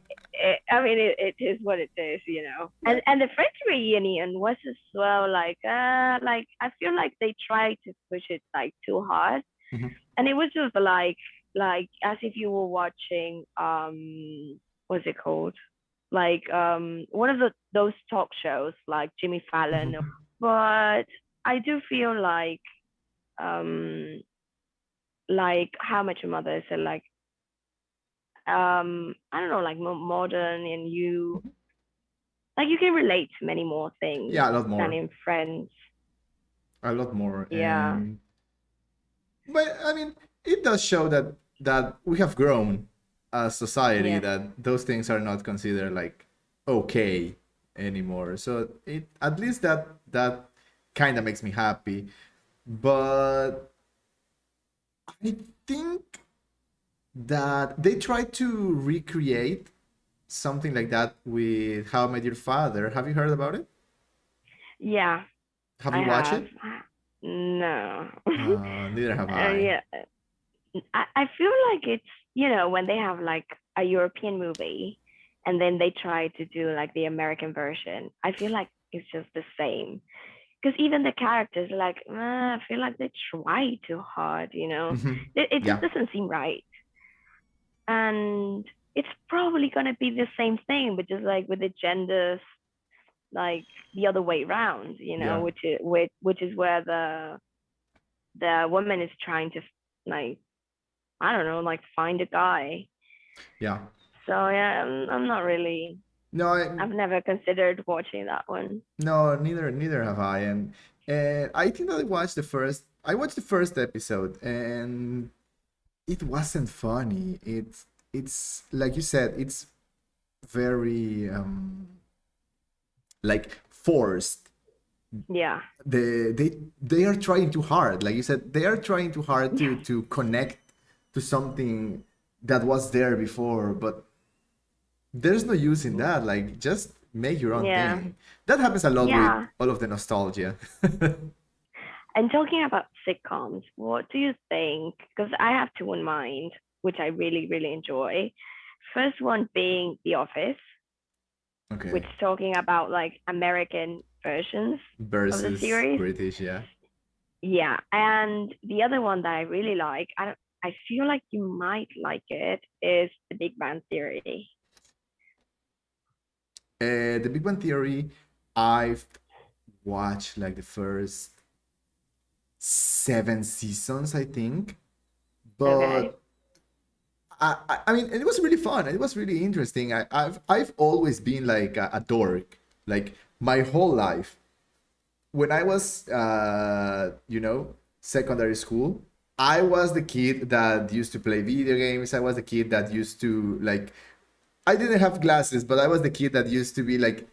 I mean, it is what it is, you know. But And the French reunion was as well like I feel like they tried to push it like too hard, mhm. and it was just like as if you were watching what's it called, like one of those talk shows like Jimmy Fallon. Mhm. But I do feel um like How Much Your Mother is like I don't know, like more modern, and you can relate to many more things Yeah, a lot than more, in Friends. a lot more, Yeah, and but I mean, it does show that we have grown as society, yeah, that those things are not considered like okay anymore. So it at least that kind of makes me happy. But I think that they tried to recreate something like that with How I Met Your Father. Have you heard about it? yeah. Have I you watched have. it? No. Neither have I. Yeah, I feel like it's, when they have like a European movie and then they try to do like the American version. I feel like it's just the same. Because even the characters, like, I feel like they try too hard, you know? Mhm. It just Yeah, doesn't seem right. And it's probably going to be the same thing, but just like with the genders, like the other way around, yeah, which is where the woman is trying to, like, I don't know, like find a guy. yeah. So yeah, I'm not really. No, I've never considered watching that one. no, neither have I. And I think that I watched the first episode, and it wasn't funny. It's like you said, it's very like forced. Yeah, They are trying too hard. Like you said, they are trying too hard yeah, to connect to something that was there before, but there's no use in that. Like, just make your own yeah, thing. That happens a lot with yeah. all of the nostalgia. And talking about sitcoms, what do you think? Because I have two in mind, which I really, really enjoy. First one being The Office, which Okay. is talking about like American versions of the Versus series. British, yeah. Yeah, and the other one that I really like, I feel like you might like it, is The Big Bang Theory. The Big Bang Theory, I've watched like the first 7 seasons, I think. Okay. But I mean, it was really fun. It was really interesting. I've always been like a dork, like my whole life. When I was, secondary school, I was the kid that used to play video games. I was the kid that used to like. I didn't have glasses, but I was the kid that used to be like,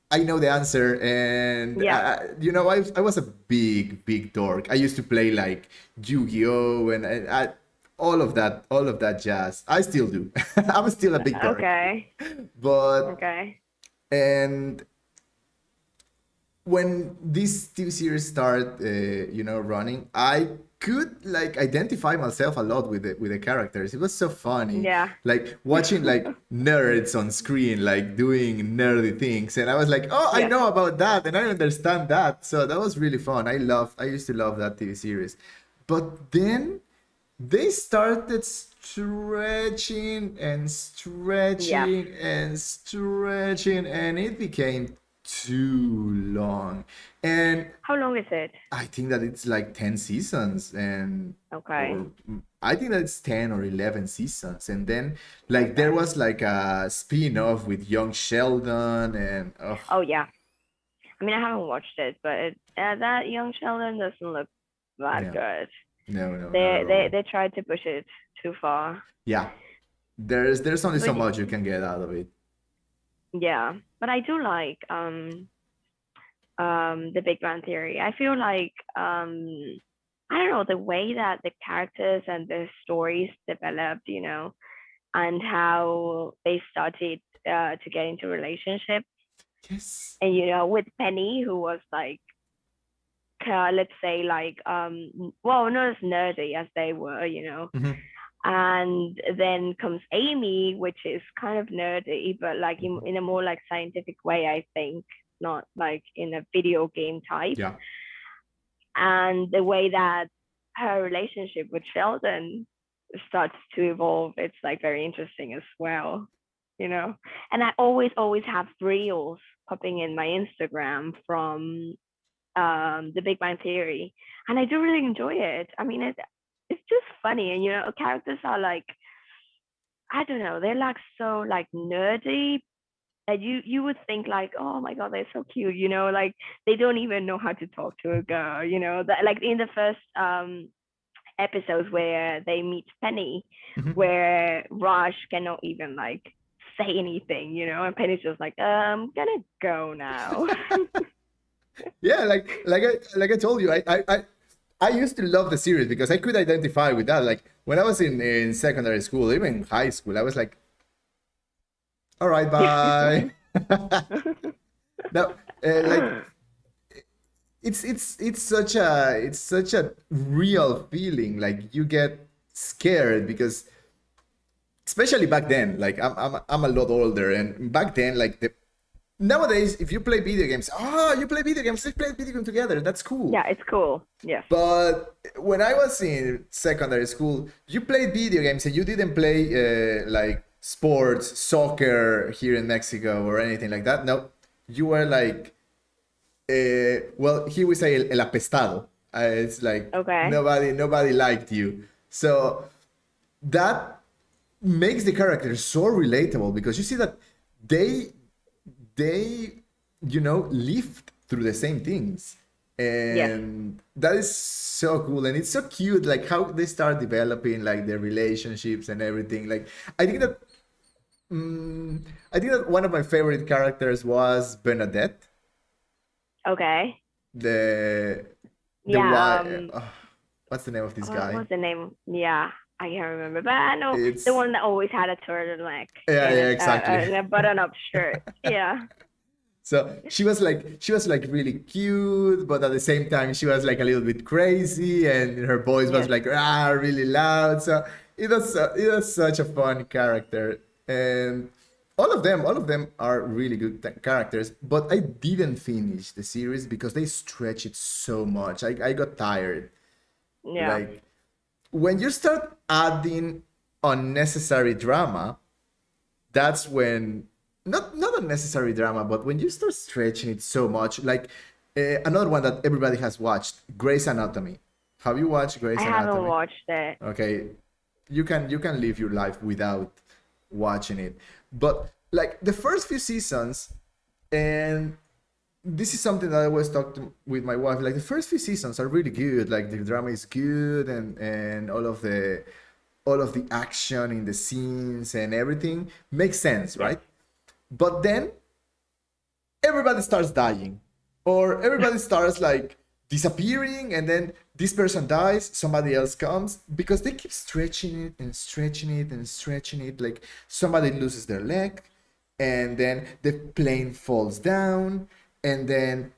I know the answer, and Yeah. I was a big dork. I used to play like Yu-Gi-Oh, and all of that jazz. I still do. I'm still a big dork, Okay. but Okay. and when this TV series started, running, I could like identify myself a lot with the characters. It was so funny, Yeah. like watching like nerds on screen, like doing nerdy things, and I was like, oh, I Yes. know about that, and I understand that. So that was really fun. I used to love that TV series, but then they started stretching and Yes. stretching and stretching, and it became too long. And How long is it? I think that it's like 10 seasons, and Okay. or I think that it's 10 or 11 seasons. And then like there Okay. was like a spin-off with young Sheldon, and oh, Oh yeah. I mean, I haven't watched it, but that young Sheldon doesn't look that no, good. no, not They at they all. they tried to push it too far. Yeah, there's only so But much you can get out of it. yeah, but I do like the Big Bang Theory. I feel like I don't know, the way that the characters and the stories developed, and how they started to get into relationships. Yes. And with Penny, who was like, let's say like, well, not as nerdy as they were, Mhm. And then comes Amy, which is kind of nerdy, but like in a more like scientific way, I think, not like in a video game type. Yeah. And the way that her relationship with Sheldon starts to evolve, it's like very interesting as well, you know. And I always have reels popping in my Instagram from the Big Bang Theory, and I do really enjoy it. I mean, it's just funny, and characters are like, I don't know, they're like so like nerdy. And you would think like, oh my god, they're so cute, like they don't even know how to talk to a girl, that like in the first episodes where they meet Penny, Mhm. where Raj cannot even like say anything, and Penny's just like, I'm gonna go now. Yeah, like I told you, I used to love the series because I could identify with that. Like when I was in secondary school, even high school, I was like, all right, bye. Now, like it's such a real feeling. Like you get scared because especially back then, like I'm a lot older, and back then, like nowadays, if you play video games, you play video games, let's play video games together. That's cool. Yeah, it's cool. Yes. But when I was in secondary school, you played video games and you didn't play like sports, soccer here in Mexico or anything like that. No, you were like, well, here we say el apestado. It's like Okay. nobody liked you. So that makes the characters so relatable because you see that they they lived through the same things, Yes. and that is so cool, and it's so cute like how they start developing like their relationships and everything. Like i think that I think that one of my favorite characters was Bernadette, Okay. the Yeah. why what's the name of this What guy? was the name? Yeah, I can't remember, but I know the It's one that always had a turtleneck yeah, and yeah, exactly. a button-up shirt. Yeah. So she was like really cute, but at the same time she was like a little bit crazy, and her voice was Yes. like really loud. So it was such a fun character, and all of them are really good characters. But I didn't finish the series because they stretch it so much. I got tired. Yeah. Like when you start adding unnecessary drama, that's when not unnecessary drama, but when you start stretching it so much, like another one that everybody has watched, Grey's Anatomy. Have you watched I Grey's haven't Anatomy? watched it. Okay, you can live your life without watching it, but like the first few seasons, and this is something that I always talk with my wife. Like the first few seasons are really good. Like the drama is good, and all of the action in the scenes and everything makes sense, Yes. right? But then everybody starts dying, or everybody starts like disappearing, and then this person dies, somebody else comes because they keep stretching it and stretching it and stretching it. Like somebody loses their leg, and then the plane falls down, and then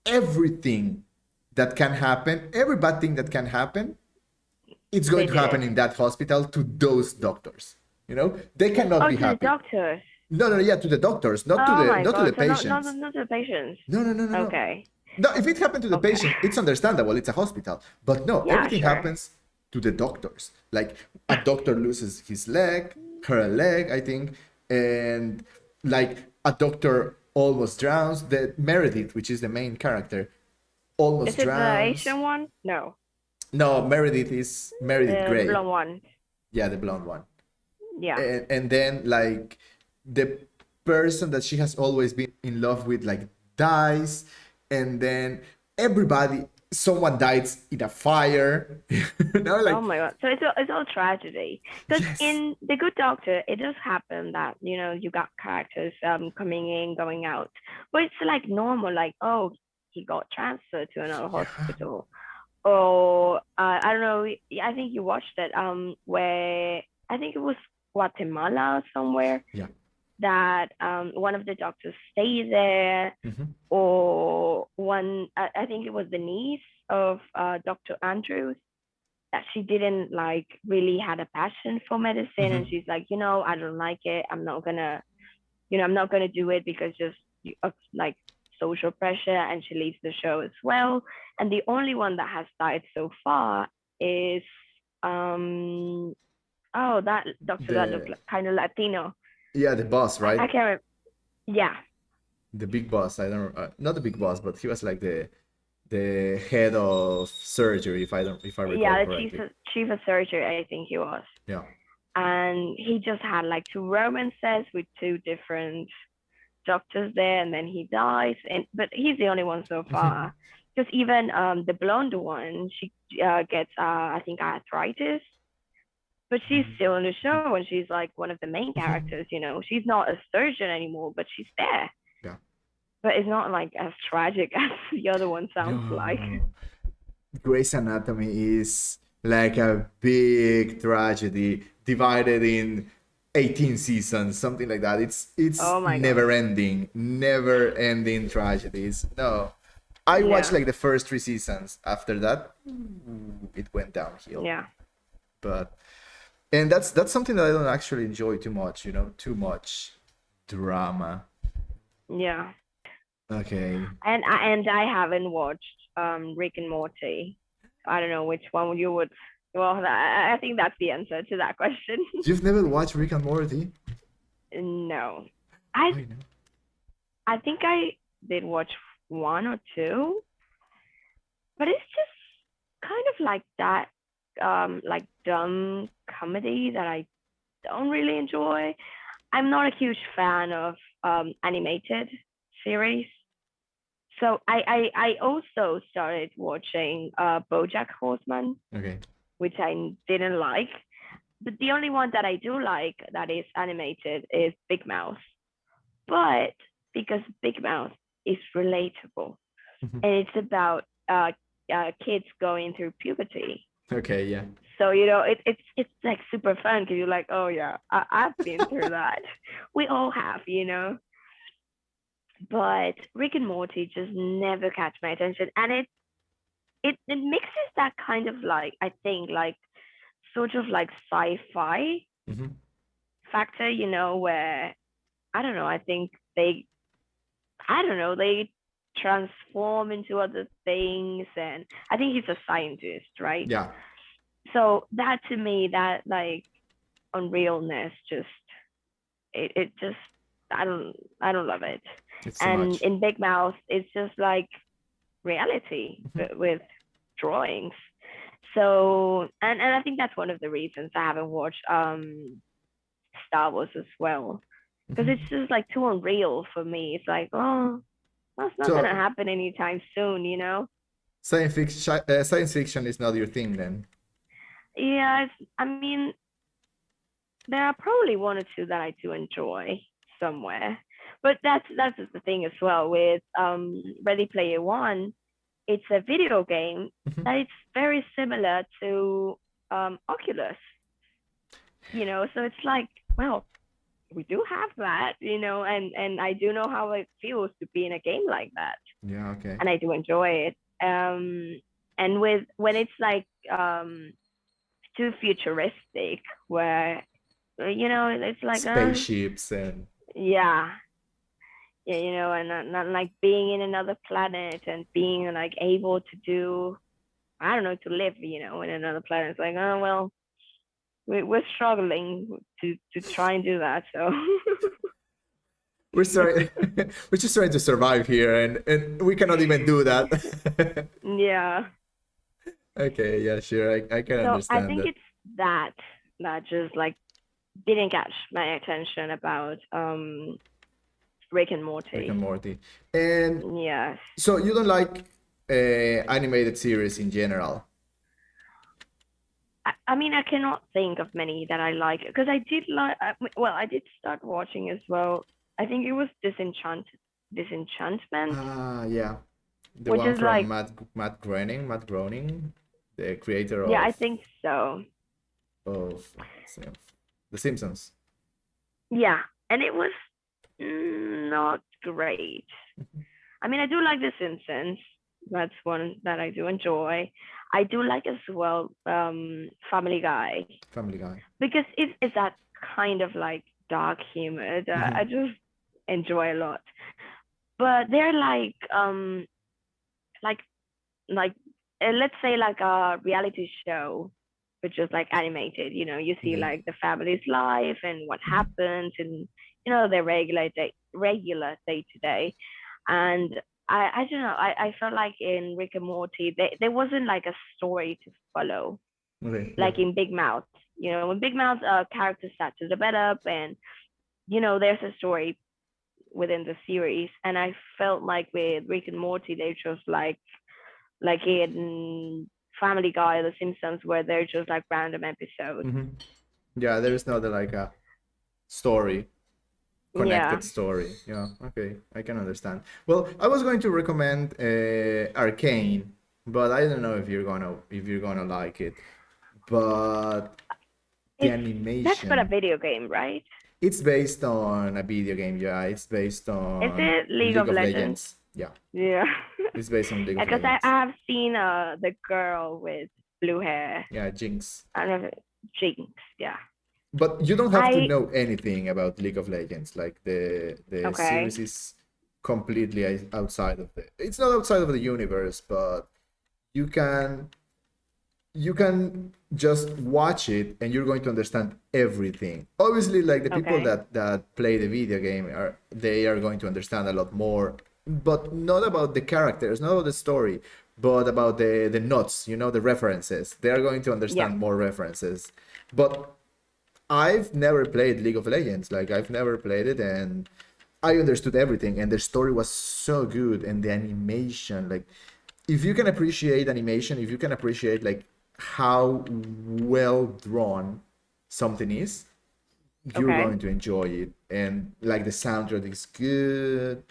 everything that can happen, every bad thing that can happen, it's They going to did happen it. in that hospital to those doctors. They cannot Oh, be to the happy. doctors. No, no, yeah, to the doctors, not to Oh the my not to the god. So patients. not to the patients. No, no, no, no, no. Okay. No, if it happened to the Okay. patient, it's understandable. It's a hospital. But no, Yeah, everything sure. happens to the doctors. Like a doctor loses his leg, her leg, I think, and like a doctor almost drowns. The Meredith, which is the main character, Is almost it the drowns. Asian one? No. No, Meredith is Meredith The Grey. blonde one. Yeah, the blonde one. Yeah. And then like the person that she has always been in love with like dies, and then someone dies in a fire. Oh Like my god. So it's all tragedy. Because yes. in The Good Doctor, it does happen that, you got characters coming in, going out. But it's like normal, like, oh, he got transferred to another Yeah. hospital. Or I don't know, I think you watched it, where I think it was Guatemala or somewhere Yeah. that one of the doctors stay there, Mhm. or one I think it was the niece of Dr. Andrews that she didn't like really had a passion for medicine, and Hmm. she's like, I don't like it. I'm not gonna do it because just of like social pressure, and she leaves the show as well. And the only one that has died so far is um that doctor that looked The like, kind of Latino. Yeah, the boss, I right? can't remember. Yeah, The big boss. I don't not the big boss, but he was like the head of surgery, if I recall yeah, the correctly. chief of surgery, I think he was. Yeah. And he just had like two romances with two different doctors there, and then he dies. And but he's the only one so far. Because even the blonde one, she gets I think arthritis, but she's still in the show, and she's like one of the main characters. She's not a surgeon anymore, but she's there. Yeah. But it's not like as tragic as the other one sounds like. No. Grey's Anatomy is like a big tragedy divided in 18 seasons, something like that. It's Oh my god. never ending tragedies. No. I watched Yeah. like the first 3 seasons. After that, it went downhill. Yeah. But and that's something that I don't actually enjoy too much, too much drama. Yeah. Okay. And I haven't watched Rick and Morty. I don't know which one you would. Well, I think that's the answer to that question. You've never watched Rick and Morty? No, I I know. I think I did watch one or two, but it's just kind of like that, like dumb comedy that I don't really enjoy. I'm not a huge fan of animated series. So I also started watching Bojack Horseman, Okay. which I didn't like. But the only one that I do like that is animated is Big Mouth. But because Big Mouth is relatable, and it's about kids going through puberty. Okay, yeah. So it's like super fun because you're like, oh yeah, I've been through that. We all have. But Rick and Morty just never catch my attention, and it mixes that kind of like, I think, like sort of like sci-fi Hmm. factor, where I don't know, I think they transform into other things, and I think he's a scientist, right? Yeah, So that, to me, that like unrealness, just it just I don't love it. it's too And much. in Big Mouth, it's just like reality Hmm. with drawings. So, and I think that's one of the reasons I haven't watched Star Wars as well, because it's Hmm. just like too unreal for me. It's like, oh, that's not gonna So happen anytime soon. science fiction is not your thing then. Yeah, I mean, there are probably one or two that I do enjoy somewhere, but that's the thing as well with Ready Player One. It's a video game Mhm. that it's very similar to Oculus. So it's like, well, we do have that, and I do know how it feels to be in a game like that, Yeah, okay. and I do enjoy it. And when it's like too futuristic, where it's like Spaceships and yeah, yeah, and not like being in another planet and being like able to do, I don't know, to live, in another planet. It's like, oh well, we're struggling to try and do that. So we're sorry we're just trying to survive here and we cannot even do that. yeah. Okay, yeah, sure. I can So I understand think that. it's that just like didn't catch my attention about Rick and Rick and Morty. Morty. And Yes. so you don't like animated series in general? I mean, I cannot think of many that I like, because I did like. Well, I did start watching as well. I think it was Disenchantment, Ah, yeah. The which one is from like, Matt Groening, the creator yeah, I of think so. of The Simpsons. Yeah, and it was not great. I mean, I do like The Simpsons, That's one that I do enjoy. I do like as well Family Guy Family Guy. because it's that kind of like dark humor that I Hmm. just enjoy a lot. But they're like like let's say like a reality show, which is like animated. You see Okay. like the family's life and what happens, and their regular day to day. And I don't know. I felt like in Rick and Morty, there wasn't like a story to follow, Okay. Yeah. like in Big Mouth. When Big Mouth characters start to develop, and there's a story within the series. And I felt like with Rick and Morty, they just like in Family Guy or The Simpsons, where they're just like random episodes. Hmm. Yeah. There is not like a story, Yeah. connected story. Yeah. Okay. I can understand. Well, I was going to recommend Arcane, but I don't know if you're gonna like it. But the It's that's for a animation, video game, right? it's based on a video game. Yeah. It's based Is on it League League of of Legends? Legends. Yeah. Yeah. It's based on League of Because I Legends. have seen the girl with blue hair. Yeah. Jinx. I don't know, Jinx. Yeah. But you don't have to I know anything about League of Legends. Like the Okay. series is completely outside of the. It's not outside of the universe, but you can you can just watch it and you're going to understand everything. Obviously, like the people Okay. that play the video game they are going to understand a lot more, but not about the characters, not about the story, but about the nuts, the references. They are going to Yeah. understand more references. But I've never played League of Legends. Like I've never played it, and I understood everything. And the story was so good, and the animation. Like, if you can appreciate animation, if you can appreciate like how well drawn something is, you're Okay. going to enjoy it. And like the soundtrack is good.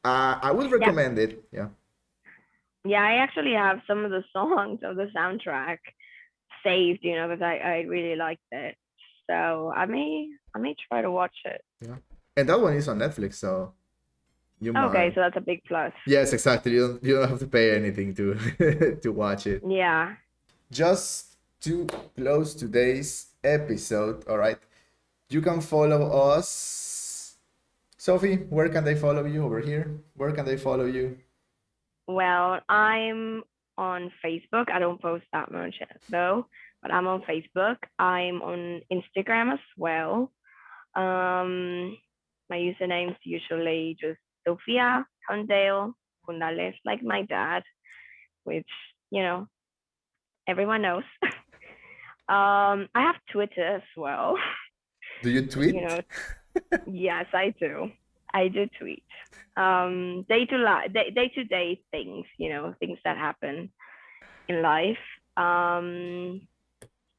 I would Yeah. recommend it. Yeah. Yeah. I actually have some of the songs of the soundtrack saved, because I really liked it. So I may try to watch it. Yeah. And that one is on Netflix, so you Okay, might. so that's a big plus. Yes, exactly. You don't have to pay anything to to watch it. Yeah. Just to close today's episode, all right, you can follow us. Sophie, where can they follow you over here? Where can they follow you? Well, I'm on Facebook. I don't post that much though, but I'm on Facebook. I'm on Instagram as well. Um, my username's usually just Sofia Condale Kundales, like my dad, which you know everyone knows. I have Twitter as well. Do you You tweet? know, yes, I do. I do tweet. Day to day things. Things that happen in life. Um,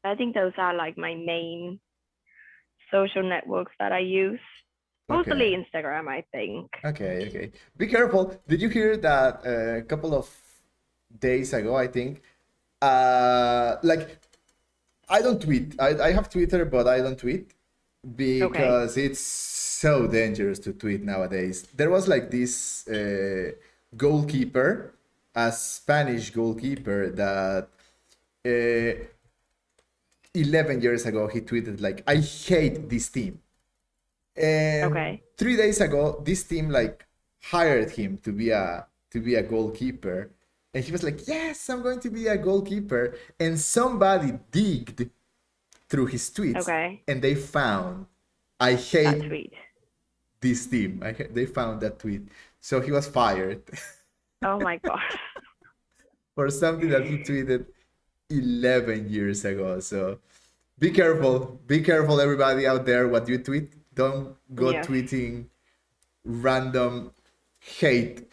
I think those are like my main social networks that I use. Mostly Okay, Instagram, I think. okay. Be careful. Did you hear that a couple of days ago, I think? Like I don't tweet. I have Twitter, but I don't tweet Okay. because it's so dangerous to tweet nowadays. There was like this goalkeeper, a Spanish goalkeeper that uh, 11 years ago he tweeted like, "I hate this team," and Okay. 3 days ago this team like hired him to be a goalkeeper, and he was like, "Yes, I'm going to be a goalkeeper," and somebody digged through his tweets Okay. and they found, "I That hate tweet. this team." They found that tweet. So he was fired Oh my god. for something that he tweeted 11 years ago. So be careful. Be careful, everybody out there, what you tweet. Don't go Yes. tweeting random hate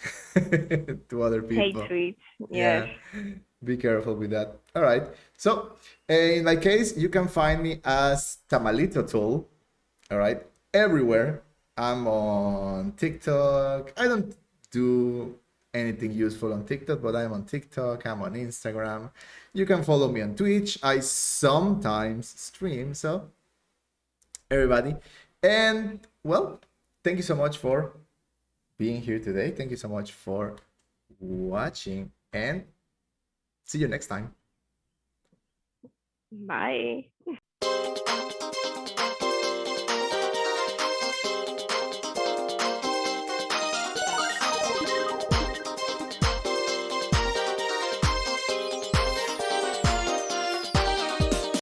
to other Hate people. tweets. Yes. Yeah, be careful with that. All right. So, in my case, you can find me as Tamalito Tool. All right, everywhere. I'm on TikTok. I don't do anything useful on TikTok, but I'm on TikTok. I'm on Instagram. You can follow me on Twitch. I sometimes stream, so everybody. And well, thank you so much for being here today. Thank you so much for watching, and see you next time. Bye.